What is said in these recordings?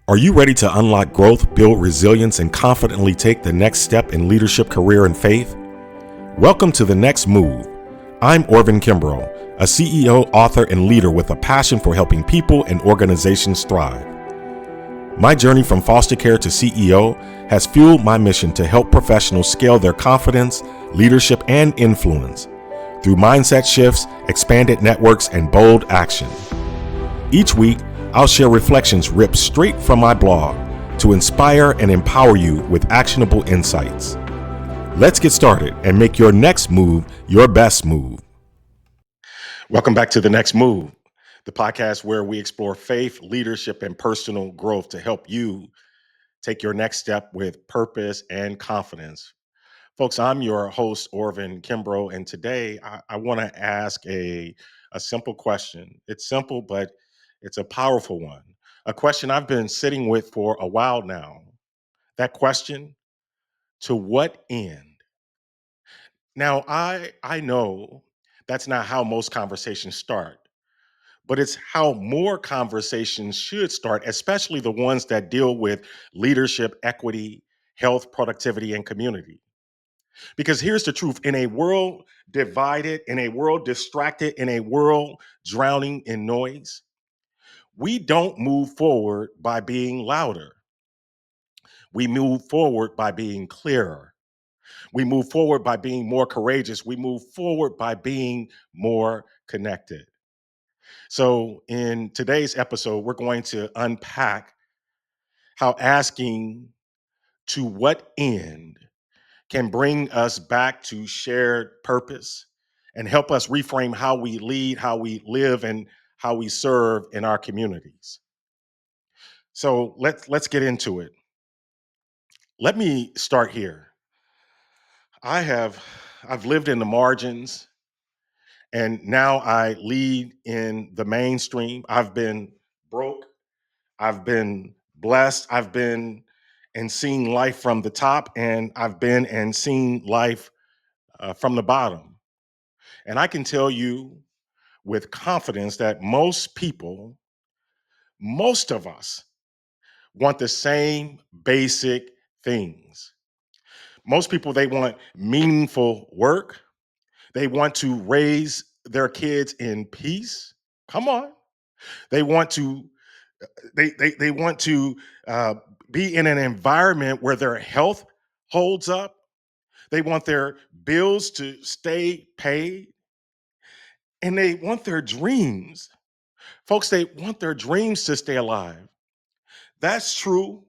Are you ready to unlock growth, build resilience, and confidently take the next step in leadership, career, and faith? Welcome to The Next Move. I'm Orvin Kimbrough, a CEO, author, and leader with a passion for helping people and organizations thrive. My journey from foster care to CEO has fueled my mission to help professionals scale their confidence, leadership, and influence through mindset shifts, expanded networks, and bold action. Each week, I'll share reflections ripped straight from my blog to inspire and empower you with actionable insights. Let's get started and make your next move your best move. Welcome back to The Next Move, the podcast where we explore faith, leadership, and personal growth to help you take your next step with purpose and confidence. Folks, I'm your host, Orvin Kimbrough, and today I want to ask a simple question. It's simple, but it's a powerful one. A question I've been sitting with for a while now. That question, to what end? Now, I know that's not how most conversations start, but it's how more conversations should start, especially the ones that deal with leadership, equity, health, productivity, and community. Because here's the truth: in a world divided, in a world distracted, in a world drowning in noise, we don't move forward by being louder. We move forward by being clearer. We move forward by being more courageous. We move forward by being more connected. So, in today's episode, we're going to unpack how asking to what end can bring us back to shared purpose and help us reframe how we lead, how we live, and how we serve in our communities. So let's get into it. Let me start here. I've lived in the margins and now I lead in the mainstream. I've been broke, I've been blessed, I've been and seen life from the top, and I've been and seen life from the bottom. And I can tell you with confidence that most people, most of us, want the same basic things. Most people, they want meaningful work. They want to raise their kids in peace. Come on. They want to they want to uh, be in an environment where their health holds up. They want their bills to stay paid, and they want their dreams. Folks, they want their dreams to stay alive. That's true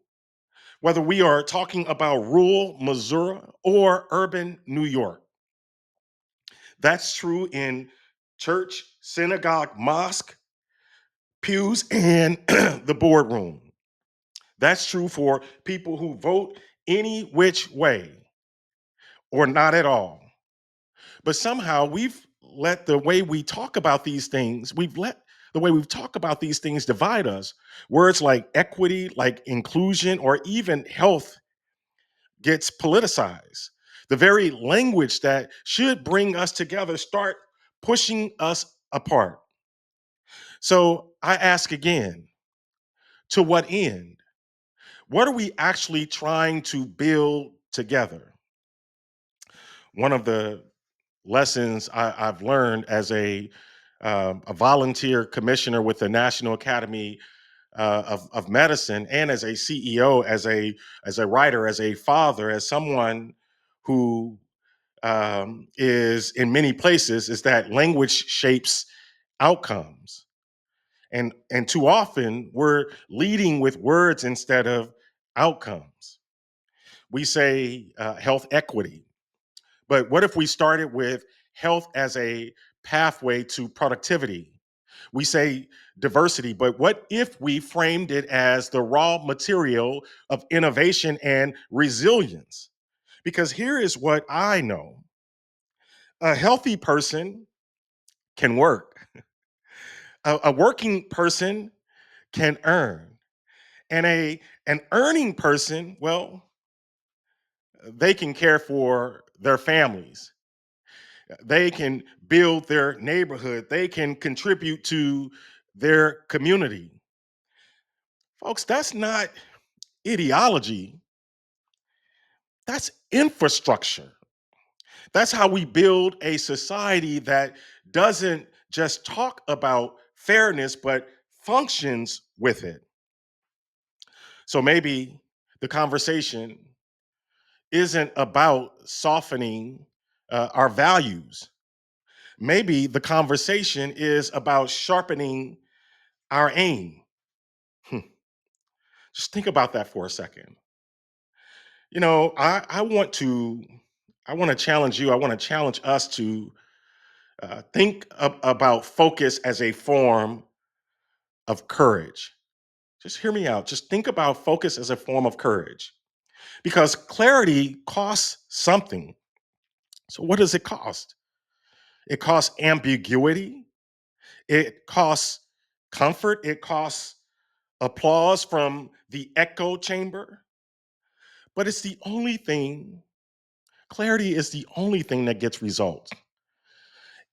whether we are talking about rural Missouri or urban New York. That's true in church, synagogue, mosque, pews, and the boardroom. That's true for people who vote any which way or not at all. But somehow we've let the way we talk about these things, we've let the way we talk about these things divide us. Words like equity, like inclusion, or even health gets politicized. The very language that should bring us together start pushing us apart. So I ask again, to what end? What are we actually trying to build together? One of the lessons I've learned as a volunteer commissioner with the National Academy of Medicine, and as a CEO, as a writer, as a father, as someone who is in many places, is that language shapes outcomes, and too often we're leading with words instead of outcomes. We say health equity, but what if we started with health as a pathway to productivity? We say diversity, but what if we framed it as the raw material of innovation and resilience? Because here is what I know: a healthy person can work, a working person can earn, and an earning person, well, they can care for their families. They can build their neighborhood. They can contribute to their community. Folks, that's not ideology, that's infrastructure. That's how we build a society that doesn't just talk about fairness, but functions with it. So maybe the conversation isn't about softening our values. Maybe the conversation is about sharpening our aim. Hmm. Just think about that for a second. You know, I want to challenge you. I want to challenge us to think about focus as a form of courage. Just hear me out. Just think about focus as a form of courage because clarity costs something. So, what does it cost? It costs ambiguity, it costs comfort, it costs applause from the echo chamber. But it's the only thing, clarity is the only thing that gets results.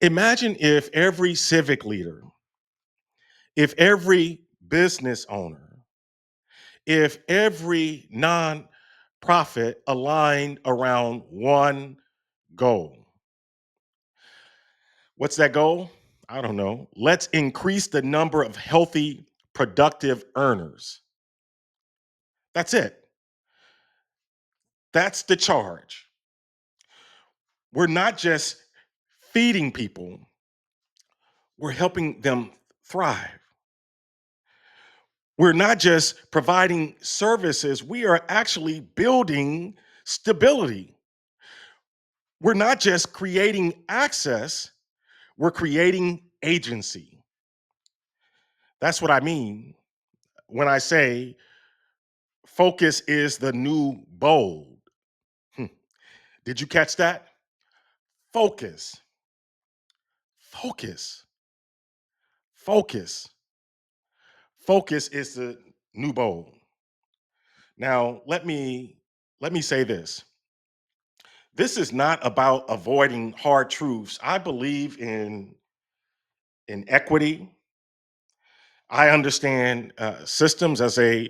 Imagine if every civic leader, if every business owner, if every nonprofit aligned around one goal. What's that goal? I don't know. Let's increase the number of healthy, productive earners. That's it. That's the charge. We're not just feeding people, we're helping them thrive. We're not just providing services, we are actually building stability. We're not just creating access, we're creating agency. That's what I mean when I say focus is the new bold. Hmm. Did you catch that? Focus, focus, focus. Focus is the new bold. Now, let me say this. This is not about avoiding hard truths. I believe in equity. I understand systems as a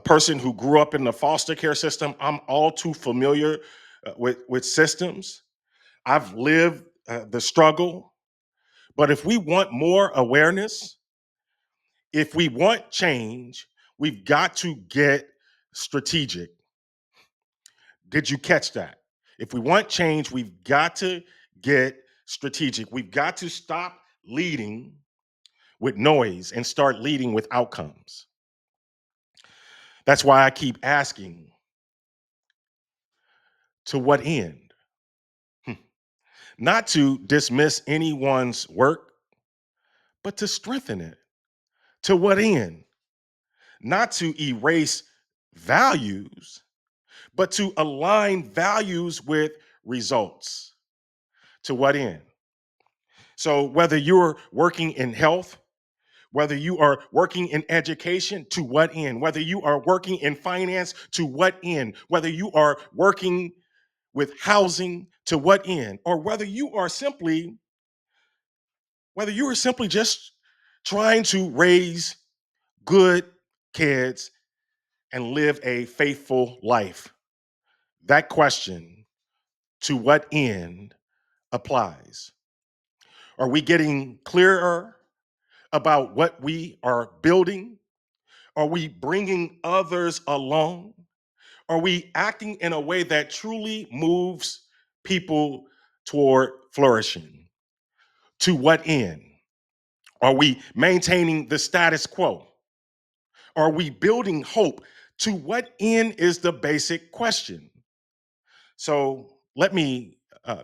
person who grew up in the foster care system. I'm all too familiar with systems. I've lived the struggle. But if we want more awareness, if we want change, we've got to get strategic. Did you catch that? If we want change, we've got to get strategic. We've got to stop leading with noise and start leading with outcomes. That's why I keep asking, to what end? Hmm. Not to dismiss anyone's work, but to strengthen it. To what end? Not to erase values, but to align values with results. To what end? So, whether you're working in health, whether you are working in education, to what end? Whether you are working in finance, to what end? Whether you are working with housing, to what end? Or whether you are simply just trying to raise good kids and live a faithful life. That question, to what end, applies. Are we getting clearer about what we are building? Are we bringing others along? Are we acting in a way that truly moves people toward flourishing? To what end? Are we maintaining the status quo? Are we building hope? To what end is the basic question. So let me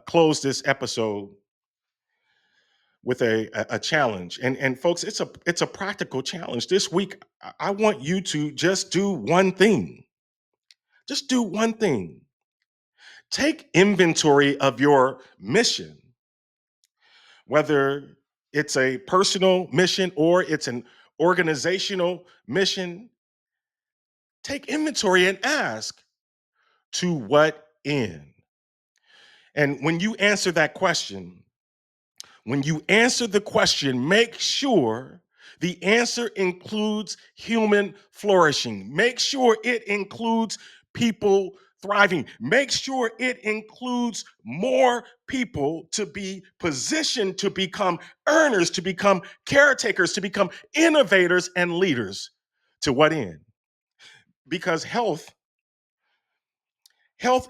close this episode with a challenge. And folks, it's a practical challenge. This week, I want you to just do one thing. Just do one thing. Take inventory of your mission, whether it's a personal mission or it's an organizational mission. Take inventory and ask, to what end? And when you answer the question, make sure The answer includes human flourishing. Make sure it includes people thriving. Make sure it includes more people to be positioned to become earners, to become caretakers, to become innovators and leaders. To what end? Because health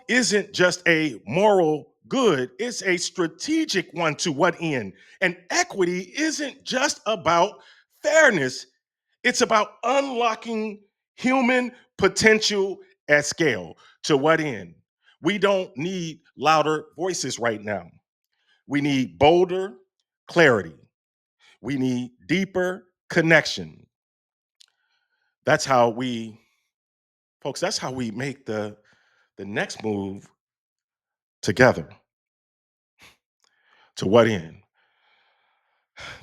isn't just a moral good, it's a strategic one. To what end? And equity isn't just about fairness, it's about unlocking human potential at scale. To what end? We don't need louder voices right now. We need bolder clarity. We need deeper connection. That's how we, folks, that's how we make the next move together. To what end?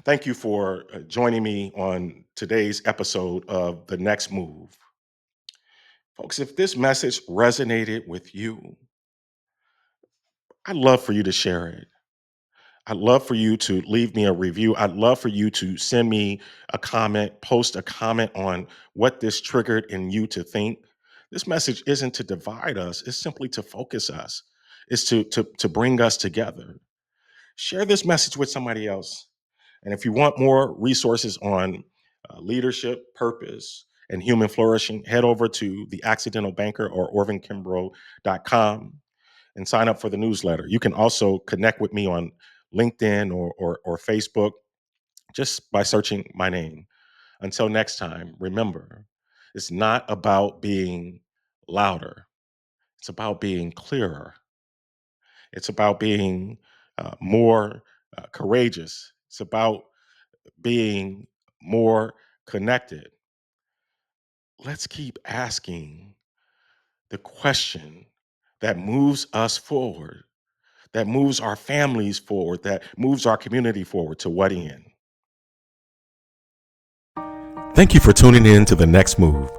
Thank you for joining me on today's episode of The Next Move. Folks, if this message resonated with you, I'd love for you to share it. I'd love for you to leave me a review. I'd love for you to send me a comment, post a comment on what this triggered in you to think. This message isn't to divide us, it's simply to focus us. It's to bring us together. Share this message with somebody else. And if you want more resources on leadership, purpose, and human flourishing, head over to The Accidental Banker or orvinkimbrough.com and sign up for the newsletter. You can also connect with me on LinkedIn or Facebook just by searching my name. Until next time, remember, it's not about being louder. It's about being clearer. It's about being more courageous. It's about being more connected. Let's keep asking the question that moves us forward, that moves our families forward, that moves our community forward. To what end? Thank you for tuning in to The Next Move.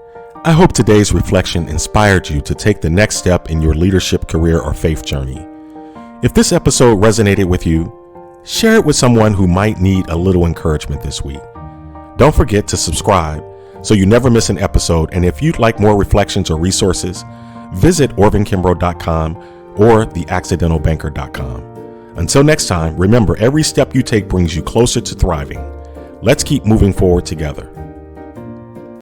I hope today's reflection inspired you to take the next step in your leadership, career, or faith journey. If this episode resonated with you, share it with someone who might need a little encouragement this week. Don't forget to subscribe so you never miss an episode. And if you'd like more reflections or resources, visit orvinkimbrough.com or theaccidentalbanker.com. Until next time, remember, every step you take brings you closer to thriving. Let's keep moving forward together.